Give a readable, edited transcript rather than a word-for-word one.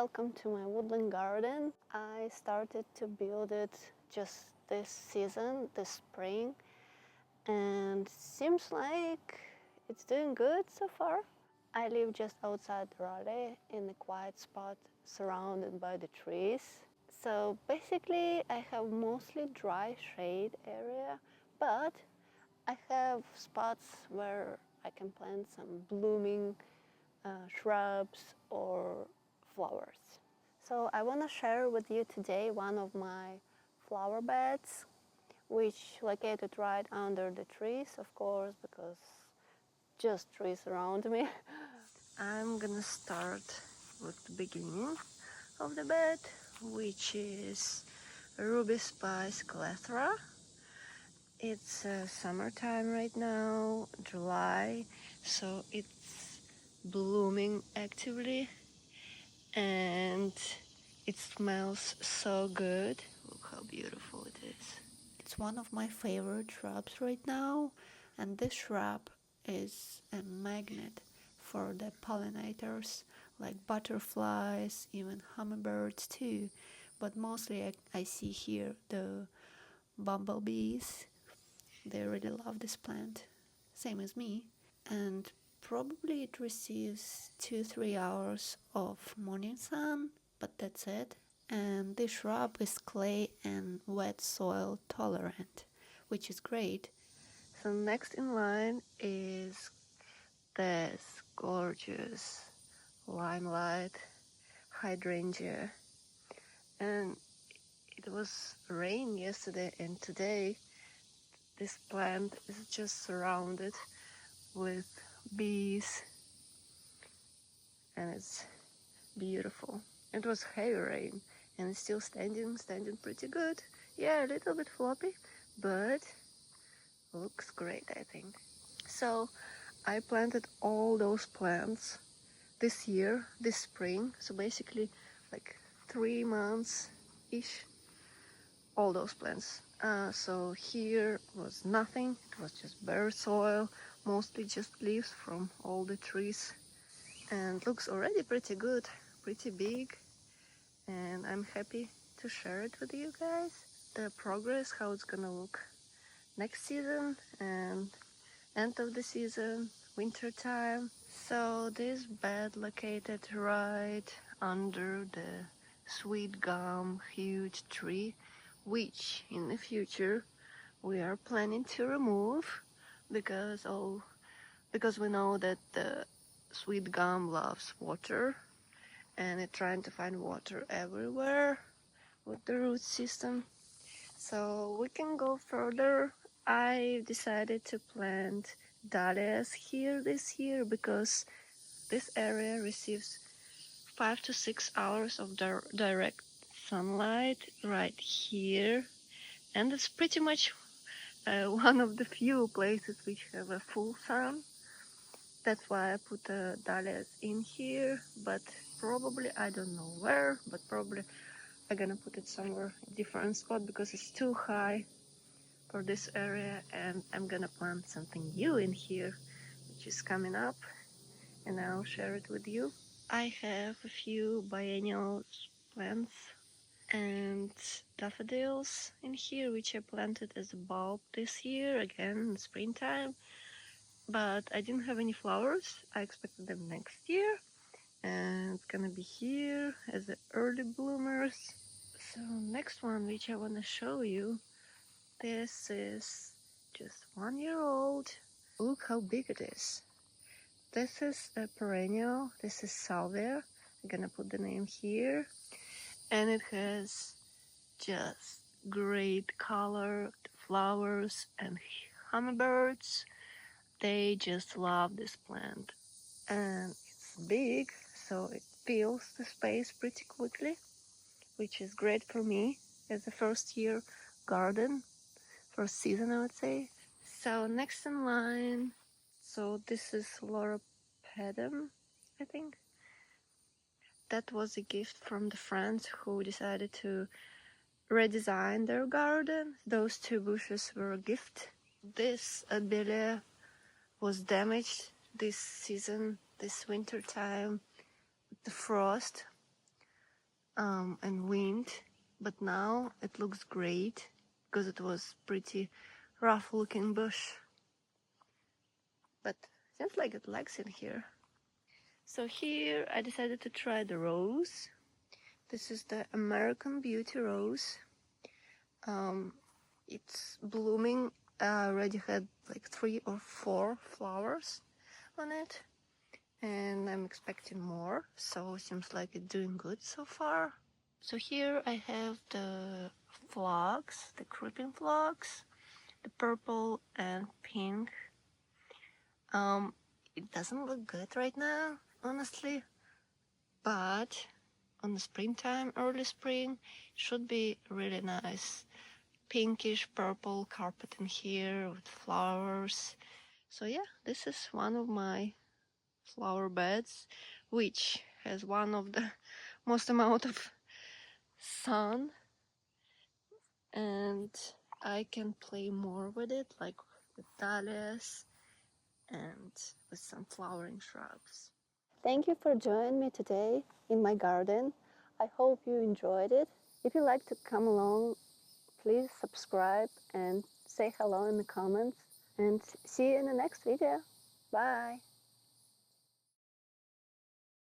welcome to my woodland garden. I started to build it just this season, this spring, and seems like it's doing good so far. I live just outside Raleigh in a quiet spot surrounded by the trees. So basically I have mostly dry shade area, but I have spots where I can plant some blooming shrubs or flowers. So I want to share with you today one of my flower beds, which located right under the trees, of course, because just trees around me. I'm gonna start with the beginning of the bed, which is Ruby Spice Clethra. It's summertime right now, July, so it's blooming actively and it smells so good. Look how beautiful it is. It's one of my favorite shrubs right now, and this shrub is a magnet for the pollinators like butterflies, even hummingbirds too, but mostly I see here the bumblebees. They really love this plant, same as me, and probably it receives 2-3 hours of morning sun, but that's it. And this shrub is clay and wet soil tolerant, which is great. So next in line is this gorgeous limelight hydrangea, and it was rain yesterday, and today this plant is just surrounded with bees and it's beautiful. It was heavy rain and it's still standing pretty good. Yeah, a little bit floppy, but looks great, I think. So I planted all those plants this year, this spring, so basically like 3 months ish, all those plants. So here was nothing, it was just bare soil, mostly just leaves from all the trees, and looks already pretty good, pretty big, and I'm happy to share it with you guys. The progress, how it's gonna look next season and end of the season, winter time. So this bed located right under the sweet gum huge tree, which in the future we are planning to remove because we know that the sweet gum loves water and it's trying to find water everywhere with the root system. So we can go further. I decided to plant dahlias here this year because this area receives 5 to 6 hours of direct sunlight right here, and it's pretty much one of the few places which have a full sun. That's why I put the dahlias in here, but probably I don't know where, but probably I'm gonna put it somewhere different spot because it's too high for this area, and I'm gonna plant something new in here which is coming up and I'll share it with you. I have a few biennial plants and daffodils in here which I planted as a bulb this year, again in springtime, but I didn't have any flowers. I expected them next year, and it's gonna be here as the early bloomers. So next one which I want to show you, this is just 1 year old. Look how big it is. This is a perennial, this is Salvia. I'm gonna put the name here, and it has just great color, flowers and hummingbirds. They just love this plant, and it's big, so it fills the space pretty quickly, which is great for me as a first year garden, first season I would say. So next in line, so this is Loropetalum, I think. That was a gift from the friends who decided to redesign their garden. Those 2 bushes were a gift. This Abelia was damaged this season, this winter time, with the frost. and wind, but now it looks great because it was pretty rough looking bush. But seems like it likes it here. So here I decided to try the rose. This is the American Beauty Rose. It's blooming. I already had like 3 or 4 flowers on it, and I'm expecting more, so seems like it's doing good so far. So here I have the phlox, the creeping phlox, the purple and pink. It doesn't look good right now, honestly, but on the springtime, early spring, it should be really nice. Pinkish purple carpet in here with flowers. So yeah, this is one of my flower beds, which has one of the most amount of sun, and I can play more with it, like with dahlias and with some flowering shrubs. Thank you for joining me today in my garden. I hope you enjoyed it. If you'd like to come along, please subscribe and say hello in the comments. And see you in the next video. Bye.